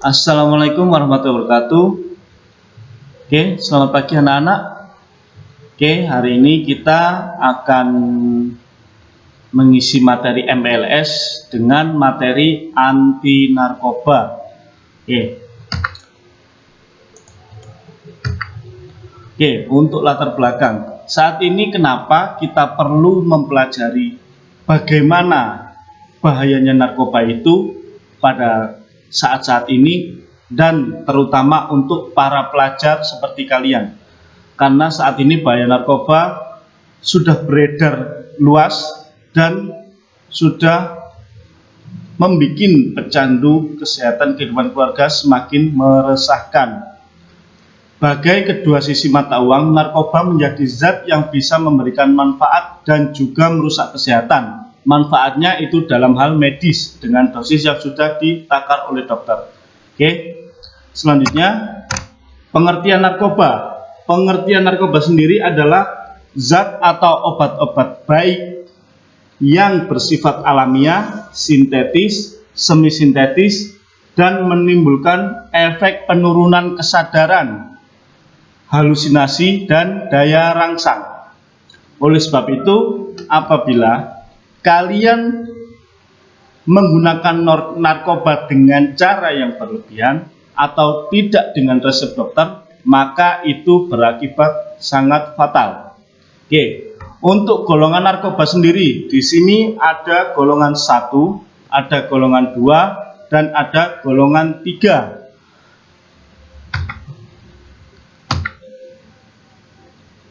Assalamualaikum warahmatullahi wabarakatuh. Oke, selamat pagi anak-anak. Oke, hari ini kita akan mengisi materi MLS dengan materi anti narkoba. Oke, untuk latar belakang. Saat ini kenapa kita perlu mempelajari bagaimana bahayanya narkoba itu pada saat-saat ini dan terutama untuk para pelajar seperti kalian, karena saat ini bahaya narkoba sudah beredar luas dan sudah membuat pecandu kesehatan kehidupan keluarga semakin meresahkan. Bagai kedua sisi mata uang, narkoba menjadi zat yang bisa memberikan manfaat dan juga merusak kesehatan. Manfaatnya itu dalam hal medis dengan dosis yang sudah ditakar oleh dokter. Oke, selanjutnya pengertian narkoba. Pengertian narkoba sendiri adalah zat atau obat-obat baik yang bersifat alamiah, sintetis, semi-sintetis, dan menimbulkan efek penurunan kesadaran, halusinasi, dan daya rangsang. Oleh sebab itu, apabila kalian menggunakan narkoba dengan cara yang berlebihan atau tidak dengan resep dokter, maka itu berakibat sangat fatal. Oke, untuk golongan narkoba sendiri, di sini ada golongan 1, ada golongan 2, dan ada golongan 3.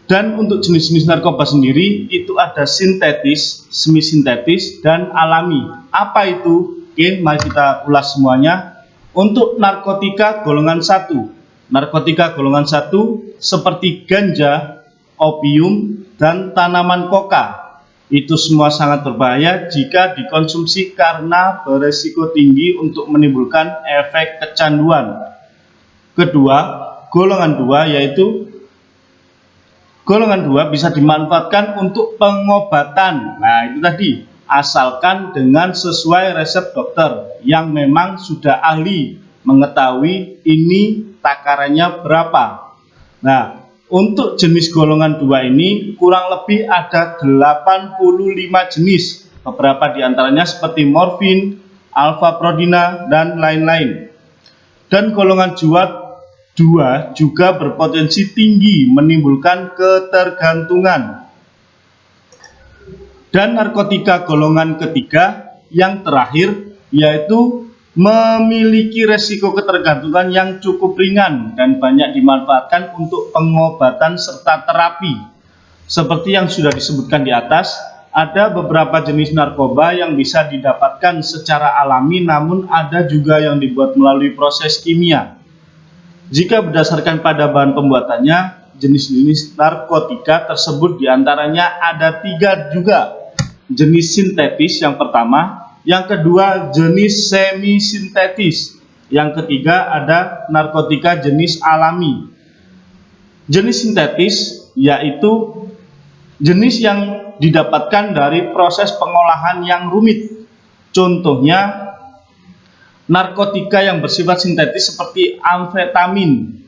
Dan untuk jenis-jenis narkoba sendiri itu ada sintetis, semi-sintetis, dan alami. Apa itu? Oke, mari kita ulas semuanya. Untuk narkotika golongan 1. Narkotika golongan 1 seperti ganja, opium, dan tanaman koka. Itu semua sangat berbahaya jika dikonsumsi karena beresiko tinggi untuk menimbulkan efek kecanduan. Kedua, golongan 2 yaitu golongan 2 bisa dimanfaatkan untuk pengobatan. Nah, itu tadi, asalkan dengan sesuai resep dokter yang memang sudah ahli mengetahui ini takarannya berapa. Nah, untuk jenis golongan 2 ini kurang lebih ada 85 jenis. Beberapa diantaranya seperti morfin, alfa-prodina, dan lain-lain. Dan golongan 2 juga berpotensi tinggi menimbulkan ketergantungan. Dan narkotika golongan ketiga yang terakhir yaitu memiliki resiko ketergantungan yang cukup ringan dan banyak dimanfaatkan untuk pengobatan serta terapi. Seperti yang sudah disebutkan di atas, ada beberapa jenis narkoba yang bisa didapatkan secara alami, namun ada juga yang dibuat melalui proses kimia. Jika berdasarkan pada bahan pembuatannya, jenis-jenis narkotika tersebut diantaranya ada 3 juga. Jenis sintetis yang pertama, yang kedua jenis semi-sintetis, yang ketiga ada narkotika jenis alami. Jenis sintetis yaitu jenis yang didapatkan dari proses pengolahan yang rumit. Contohnya narkotika yang bersifat sintetis seperti amfetamin,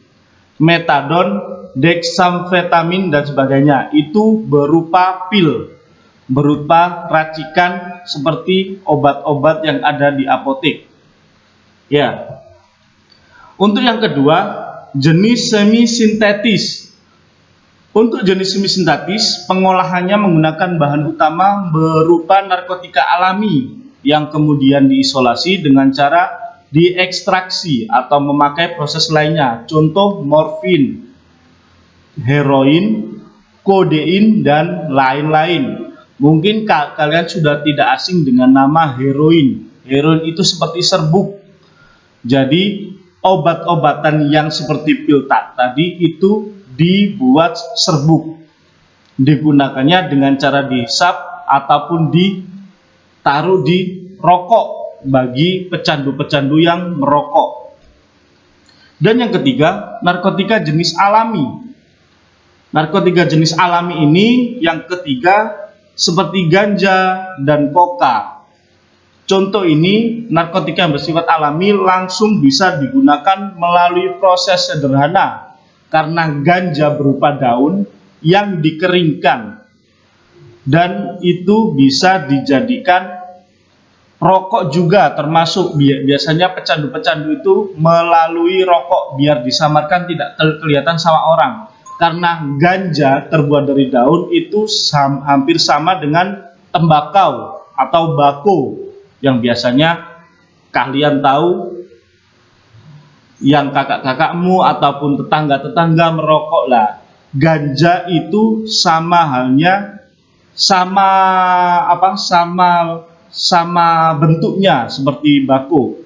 metadon, dexamfetamin, dan sebagainya. Itu berupa pil, berupa racikan seperti obat-obat yang ada di apotek. Ya. Untuk yang kedua, jenis semi-sintetis. Untuk jenis semi-sintetis, pengolahannya menggunakan bahan utama berupa narkotika alami yang kemudian diisolasi dengan cara diekstraksi atau memakai proses lainnya. Contoh morfin, heroin, kodein, dan lain-lain. Mungkin kalian sudah tidak asing dengan nama heroin. Heroin itu seperti serbuk. Jadi obat-obatan yang seperti pil tadi itu dibuat serbuk. Digunakannya dengan cara dihisap ataupun ditaruh di rokok bagi pecandu-pecandu yang merokok. Dan yang ketiga, narkotika jenis alami. Narkotika jenis alami ini yang ketiga seperti ganja dan koka. Contoh ini, narkotika yang bersifat alami langsung bisa digunakan melalui proses sederhana karena ganja berupa daun yang dikeringkan dan itu bisa dijadikan rokok juga, termasuk biasanya pecandu-pecandu itu melalui rokok biar disamarkan tidak kelihatan sama orang, karena ganja terbuat dari daun itu hampir sama dengan tembakau atau bako yang biasanya kalian tahu, yang kakak-kakakmu ataupun tetangga-tetangga merokok lah. Ganja itu sama halnya, sama bentuknya seperti bako,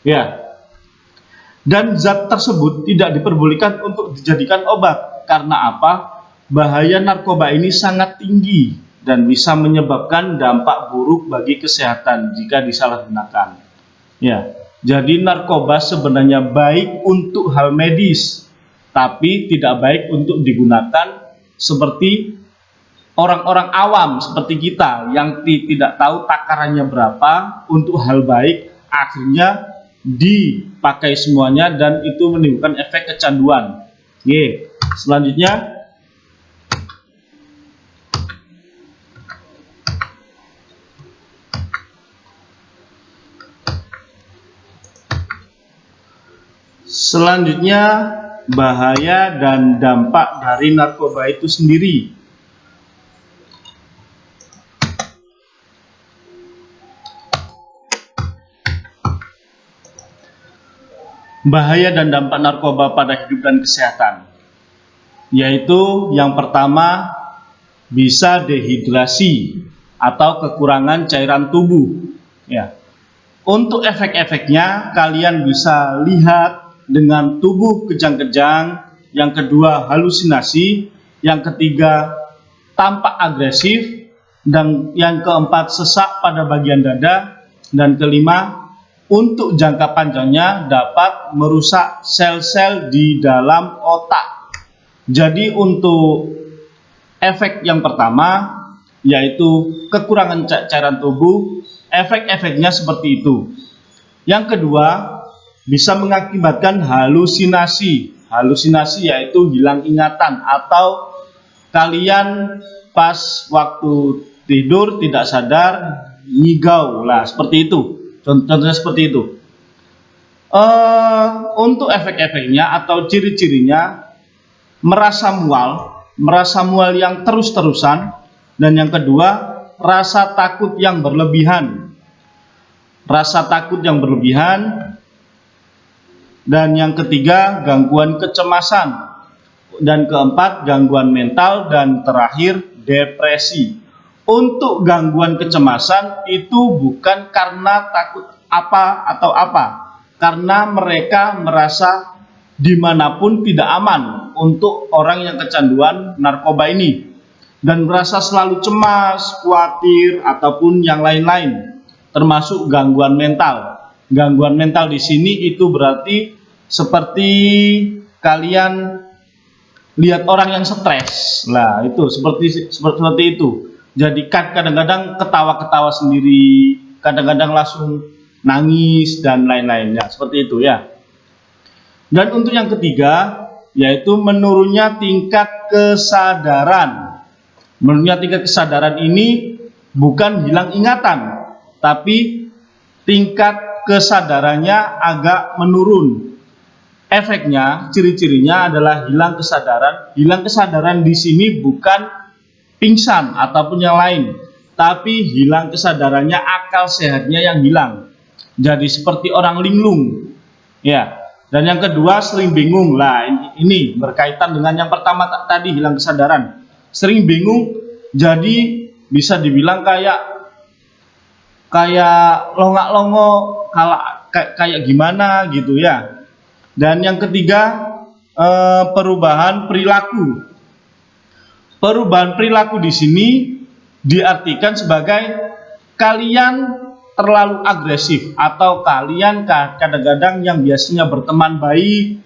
ya. Dan zat tersebut tidak diperbolehkan untuk dijadikan obat. Karena apa? Bahaya narkoba ini sangat tinggi dan bisa menyebabkan dampak buruk bagi kesehatan jika disalahgunakan. Ya, jadi narkoba sebenarnya baik untuk hal medis, tapi tidak baik untuk digunakan seperti orang-orang awam seperti kita yang tidak tahu takarannya berapa untuk hal baik, akhirnya dipakai semuanya dan itu menimbulkan efek kecanduan. Oke, selanjutnya bahaya dan dampak dari narkoba itu sendiri. Bahaya dan dampak narkoba pada hidup dan kesehatan, yaitu yang pertama, bisa dehidrasi atau kekurangan cairan tubuh. Ya. Untuk efek-efeknya kalian bisa lihat dengan tubuh kejang-kejang, yang kedua halusinasi, yang ketiga tampak agresif, dan yang keempat sesak pada bagian dada, dan kelima untuk jangka panjangnya dapat merusak sel-sel di dalam otak. Jadi untuk efek yang pertama, yaitu kekurangan cairan tubuh, efek-efeknya seperti itu. Yang kedua, bisa mengakibatkan halusinasi. Halusinasi yaitu hilang ingatan, atau kalian pas waktu tidur tidak sadar ngigau lah, seperti itu. Contohnya seperti itu. Untuk efek-efeknya atau ciri-cirinya, merasa mual yang terus-terusan, dan yang kedua rasa takut yang berlebihan, dan yang ketiga gangguan kecemasan, dan keempat gangguan mental, dan terakhir depresi. Untuk gangguan kecemasan itu bukan karena takut apa, karena mereka merasa dimanapun tidak aman untuk orang yang kecanduan narkoba ini, dan merasa selalu cemas, khawatir, ataupun yang lain-lain, termasuk gangguan mental. Gangguan mental di sini itu berarti seperti kalian lihat orang yang stres lah, itu seperti itu. Jadi kadang-kadang ketawa-ketawa sendiri, kadang-kadang langsung nangis dan lain-lain, ya seperti itu ya. Dan untuk yang ketiga, yaitu menurunnya tingkat kesadaran. Menurunnya tingkat kesadaran ini bukan hilang ingatan, tapi tingkat kesadarannya agak menurun. Efeknya, ciri-cirinya adalah hilang kesadaran. Hilang kesadaran di sini bukan pingsan ataupun yang lain, tapi hilang kesadarannya, akal sehatnya yang hilang. Jadi seperti orang linglung, ya. Dan yang kedua sering bingung lah. Ini berkaitan dengan yang pertama tadi, hilang kesadaran. Sering bingung, jadi bisa dibilang kayak longak-longo, kayak gimana gitu ya. Dan yang ketiga, perubahan perilaku. Perubahan perilaku di sini diartikan sebagai kalian terlalu agresif, atau kalian kadang-kadang yang biasanya berteman baik,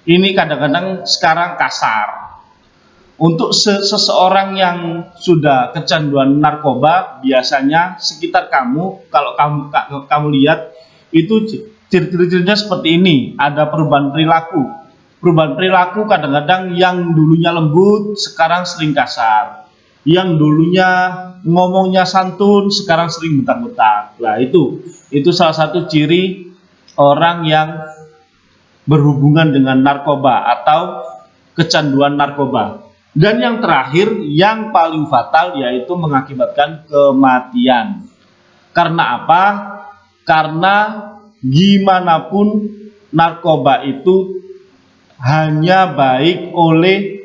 ini kadang-kadang sekarang kasar. Untuk seseorang yang sudah kecanduan narkoba, biasanya sekitar kamu, kalau kamu lihat itu ciri-cirinya seperti ini. Ada perubahan perilaku. Perubahan perilaku kadang-kadang yang dulunya lembut sekarang sering kasar. Yang dulunya ngomongnya santun sekarang sering bentak-bentak. Nah, itu salah satu ciri orang yang berhubungan dengan narkoba atau kecanduan narkoba. Dan yang terakhir, yang paling fatal, yaitu mengakibatkan kematian. Karena apa? Karena gimana pun narkoba itu hanya baik oleh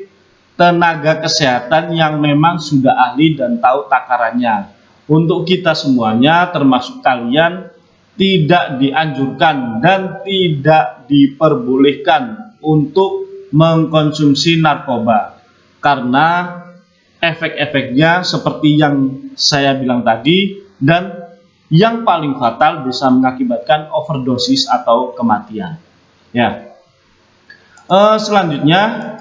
tenaga kesehatan yang memang sudah ahli dan tahu takarannya. Untuk kita semuanya, termasuk kalian, tidak dianjurkan dan tidak diperbolehkan untuk mengkonsumsi narkoba. Karena efek-efeknya seperti yang saya bilang tadi, dan yang paling fatal bisa mengakibatkan overdosis atau kematian. Ya. Selanjutnya,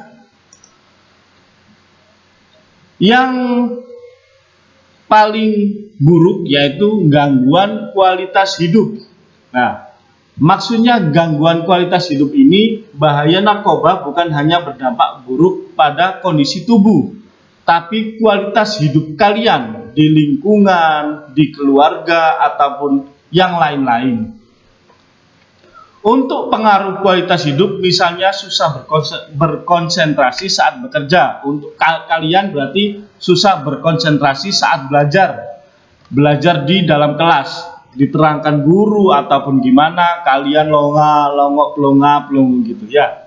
yang paling buruk yaitu gangguan kualitas hidup. Nah, maksudnya gangguan kualitas hidup ini, bahaya narkoba bukan hanya berdampak buruk pada kondisi tubuh, tapi kualitas hidup kalian di lingkungan, di keluarga, ataupun yang lain-lain. Untuk pengaruh kualitas hidup, misalnya susah berkonsentrasi saat bekerja. Untuk kalian berarti susah berkonsentrasi saat belajar di dalam kelas, diterangkan guru ataupun gimana, kalian pelongok gitu ya.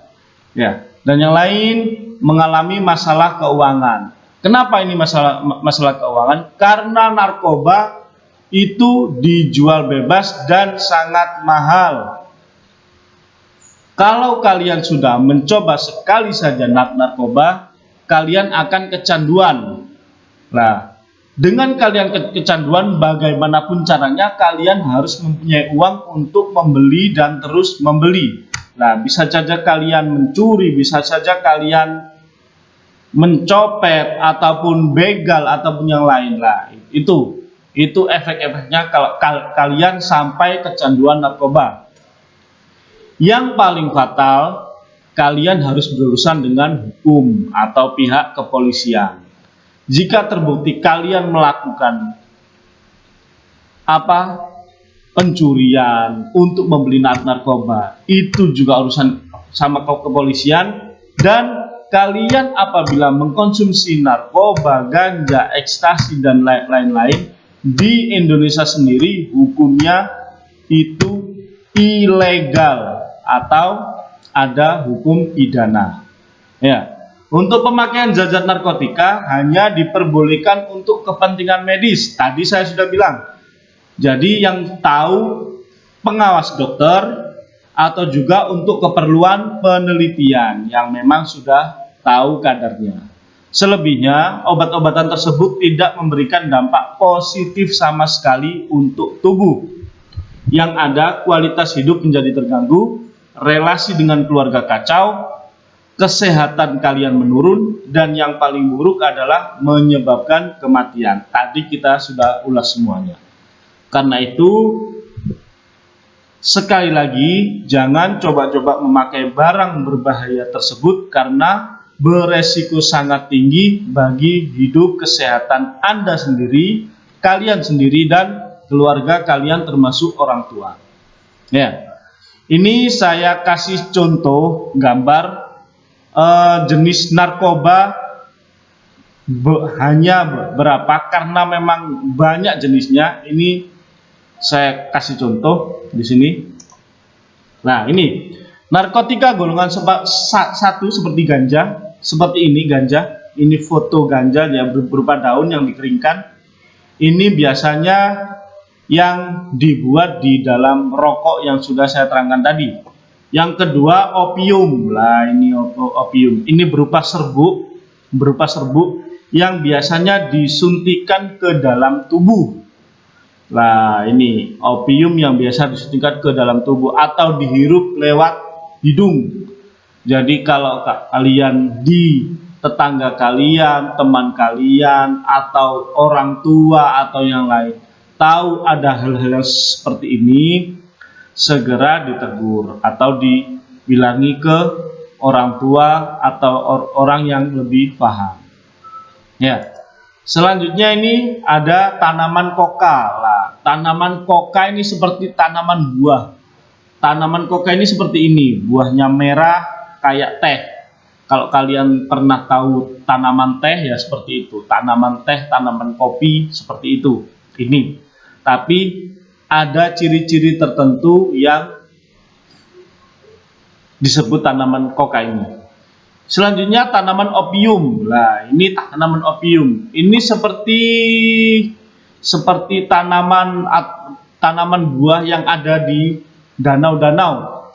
Dan yang lain mengalami masalah keuangan. Kenapa ini masalah keuangan? Karena narkoba itu dijual bebas dan sangat mahal. Kalau kalian sudah mencoba sekali saja narkoba, kalian akan kecanduan. Nah, dengan kalian kecanduan, bagaimanapun caranya, kalian harus mempunyai uang untuk membeli dan terus membeli. Nah, bisa saja kalian mencuri, bisa saja kalian mencopet, ataupun begal, ataupun yang lain. Nah, itu efek-efeknya kalau kalian sampai kecanduan narkoba. Yang paling fatal, kalian harus berurusan dengan hukum atau pihak kepolisian. Jika terbukti kalian melakukan pencurian untuk membeli narkoba, itu juga urusan sama kepolisian. Dan kalian apabila mengkonsumsi narkoba, ganja, ekstasi, dan lain-lain, di Indonesia sendiri hukumnya itu ilegal atau ada hukum pidana. Ya. Untuk pemakaian zat narkotika hanya diperbolehkan untuk kepentingan medis. Tadi saya sudah bilang. Jadi yang tahu pengawas dokter, atau juga untuk keperluan penelitian yang memang sudah tahu kadarnya. Selebihnya, obat-obatan tersebut tidak memberikan dampak positif sama sekali untuk tubuh. Yang ada, kualitas hidup menjadi terganggu, relasi dengan keluarga kacau, kesehatan kalian menurun, dan yang paling buruk adalah menyebabkan kematian. Tadi kita sudah ulas semuanya. Karena itu, sekali lagi, jangan coba-coba memakai barang berbahaya tersebut karena beresiko sangat tinggi bagi hidup kesehatan Anda sendiri, kalian sendiri, dan keluarga kalian termasuk orang tua. Ya. Ini saya kasih contoh gambar jenis narkoba hanya berapa, karena memang banyak jenisnya. Ini saya kasih contoh di sini. Nah, ini narkotika golongan 1 seperti ganja, seperti ini ganja. Ini foto ganja ya, berupa daun yang dikeringkan. Ini biasanya yang dibuat di dalam rokok yang sudah saya terangkan tadi. Yang kedua, opium. Lah, ini opium. Ini berupa serbuk yang biasanya disuntikan ke dalam tubuh. Nah, ini opium yang biasa disuntikan ke dalam tubuh atau dihirup lewat hidung. Jadi kalau kalian tetangga kalian, teman kalian, atau orang tua atau yang lain tahu ada hal-hal seperti ini, segera ditegur atau dibilangi ke orang tua atau orang yang lebih paham. Ya. Selanjutnya ini ada tanaman koka. Lah, tanaman koka ini seperti tanaman buah. Tanaman koka ini seperti ini, buahnya merah kayak teh. Kalau kalian pernah tahu tanaman teh ya seperti itu, tanaman teh, tanaman kopi seperti itu. Ini. Tapi ada ciri-ciri tertentu yang disebut tanaman koka ini. Selanjutnya tanaman opium. Nah, ini tanaman opium. Ini seperti tanaman buah yang ada di danau-danau.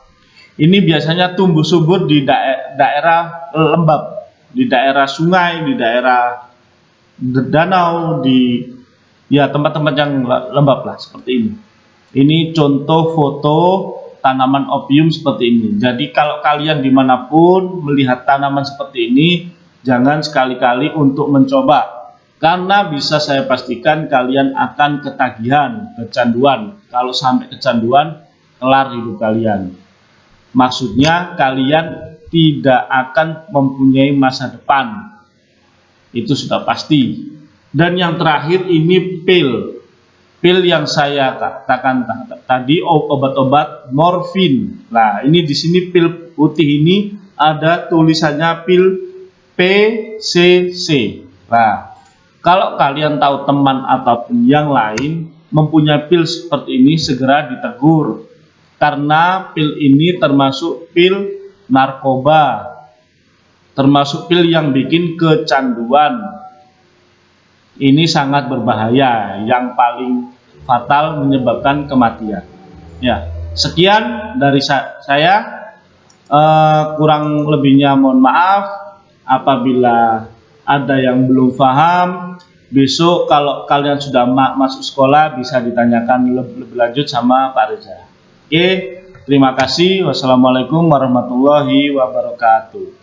Ini biasanya tumbuh subur di daerah lembab, di daerah sungai, di daerah danau, di ya tempat-tempat yang lembab lah seperti ini. Ini contoh foto tanaman opium seperti ini. Jadi kalau kalian dimanapun melihat tanaman seperti ini, jangan sekali-kali untuk mencoba, karena bisa saya pastikan kalian akan ketagihan, kecanduan. Kalau sampai kecanduan, kelar hidup kalian. Maksudnya kalian tidak akan mempunyai masa depan, itu sudah pasti. Dan yang terakhir ini pil yang saya katakan tadi, obat-obat morfin. Nah, ini di sini pil putih ini ada tulisannya pil PCC. Nah, kalau kalian tahu teman ataupun yang lain mempunyai pil seperti ini, segera ditegur, karena pil ini termasuk pil narkoba, termasuk pil yang bikin kecanduan. Ini sangat berbahaya, yang paling fatal menyebabkan kematian. Ya, sekian dari saya. Kurang lebihnya mohon maaf. Apabila ada yang belum paham, besok kalau kalian sudah masuk sekolah bisa ditanyakan lebih lanjut sama Pak Reza. Oke, terima kasih. Wassalamualaikum warahmatullahi wabarakatuh.